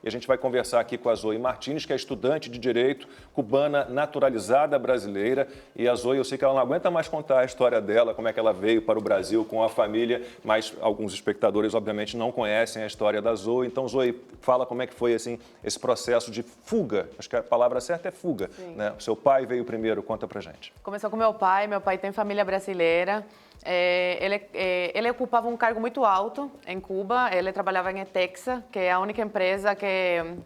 E a gente vai conversar aqui com a Zoe Martins, que é estudante de Direito, cubana naturalizada brasileira. E a Zoe, eu sei que ela não aguenta mais contar a história dela, como é que ela veio para o Brasil com a família, mas alguns espectadores, obviamente, não conhecem a história da Zoe. Então, Zoe, fala como é que foi assim, esse processo de fuga. Acho que a palavra certa é fuga, né? O seu pai veio primeiro, conta pra gente. Começou com meu pai tem família brasileira. Ele ocupava um cargo muito alto em Cuba. Ele trabalhava em Etexa, que é a única empresa que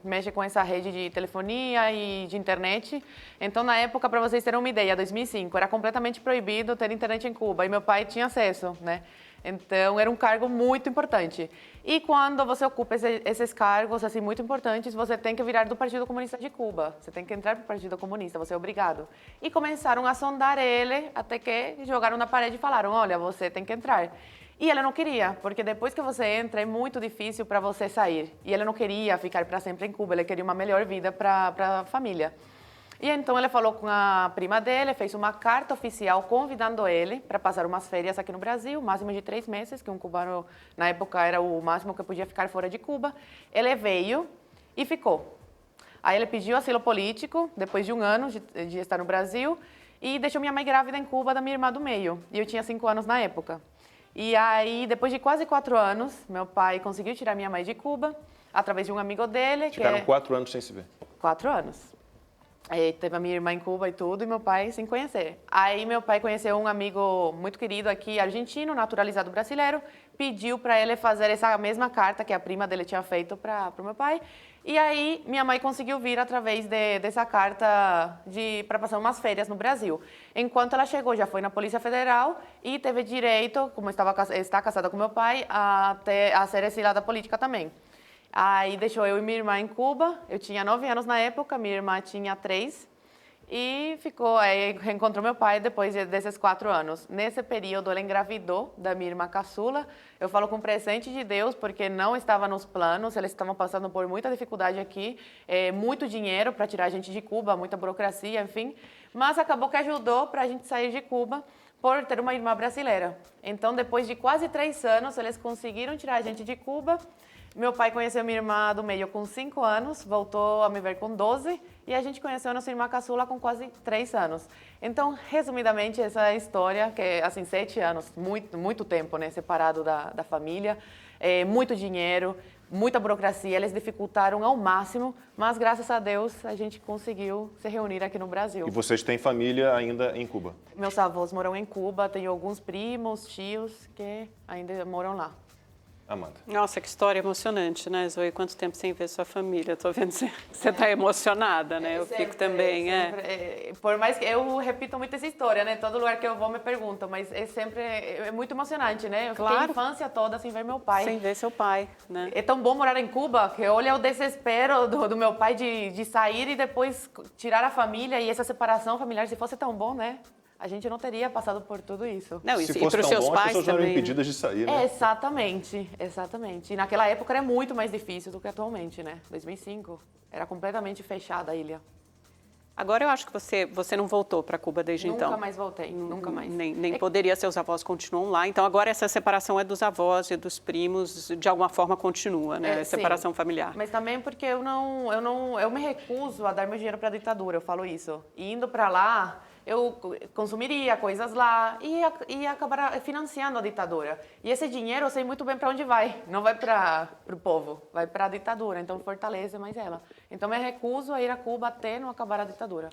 mexe com essa rede de telefonia e de internet. Então, na época, para vocês terem uma ideia, 2005, era completamente proibido ter internet em Cuba e meu pai tinha acesso, né? Então, era um cargo muito importante. E quando você ocupa esses cargos assim muito importantes, você tem que virar do Partido Comunista de Cuba. Você tem que entrar para o Partido Comunista, você é obrigado. E começaram a sondar ele, até que jogaram na parede e falaram, olha, você tem que entrar. E ele não queria, porque depois que você entra, é muito difícil para você sair. E ele não queria ficar para sempre em Cuba, ele queria uma melhor vida para a família. E então ele falou com a prima dele, fez uma carta oficial convidando ele para passar umas férias aqui no Brasil, máximo de 3 meses, que um cubano na época era o máximo que podia ficar fora de Cuba. Ele veio e ficou. Aí ele pediu asilo político, depois de 1 ano de estar no Brasil, e deixou minha mãe grávida em Cuba da minha irmã do meio. E eu tinha 5 anos na época. E aí, depois de quase 4 anos, meu pai conseguiu tirar minha mãe de Cuba, através de um amigo dele. Ficaram 4 anos sem se ver. 4 anos. Aí teve a minha irmã em Cuba e tudo, e meu pai sem conhecer. Aí meu pai conheceu um amigo muito querido aqui, argentino, naturalizado brasileiro, pediu para ele fazer essa mesma carta que a prima dele tinha feito para o meu pai. E aí minha mãe conseguiu vir através dessa carta para passar umas férias no Brasil. Enquanto ela chegou, já foi na Polícia Federal e teve direito, como está casada com meu pai, a ser exilada política também. Aí deixou eu e minha irmã em Cuba, eu tinha 9 anos na época, minha irmã tinha 3, e ficou, aí reencontrou meu pai depois desses 4 anos. Nesse período, ela engravidou da minha irmã caçula. Eu falo com presente de Deus, porque não estava nos planos, eles estavam passando por muita dificuldade aqui, muito dinheiro para tirar a gente de Cuba, muita burocracia, enfim. Mas acabou que ajudou para a gente sair de Cuba, por ter uma irmã brasileira. Então, depois de quase 3 anos, eles conseguiram tirar a gente de Cuba. Meu pai conheceu minha irmã do meio com 5 anos, voltou a me ver com 12 e a gente conheceu a nossa irmã caçula com quase 3 anos. Então, resumidamente, essa história, que é assim, 7 anos, muito tempo, né, separado da família, muito dinheiro, muita burocracia, eles dificultaram ao máximo, mas graças a Deus a gente conseguiu se reunir aqui no Brasil. E vocês têm família ainda em Cuba? Meus avós moram em Cuba, tenho alguns primos, tios que ainda moram lá. Amanda. Nossa, que história emocionante, né, Zoe? Quanto tempo sem ver sua família? Estou vendo que você está emocionada, né? Eu fico também, Por mais que eu repito muito essa história, né? Todo lugar que eu vou me perguntam, mas é muito emocionante, né? Eu fiquei a infância toda sem ver meu pai. Sem ver seu pai, né? É tão bom morar em Cuba, que olha o desespero do meu pai de sair e depois tirar a família e essa separação familiar. Se fosse tão bom, né? A gente não teria passado por tudo isso. Não, se fosse tão bom, as pessoas não eram impedidas de sair, né? Exatamente. E naquela época era muito mais difícil do que atualmente, né? 2005, era completamente fechada a ilha. Agora eu acho que você não voltou para Cuba desde então. Nunca mais voltei, nunca mais. Nem poderia, seus avós continuam lá. Então agora essa separação é dos avós e dos primos, de alguma forma continua, né? Separação familiar. Mas também porque eu me recuso a dar meu dinheiro para a ditadura, eu falo isso. E indo para lá, eu consumiria coisas lá e acabar financiando a ditadura. E esse dinheiro eu sei muito bem para onde vai. Não vai para o povo, vai para a ditadura. Então fortalece mais ela. Então me recuso a ir a Cuba até não acabar a ditadura.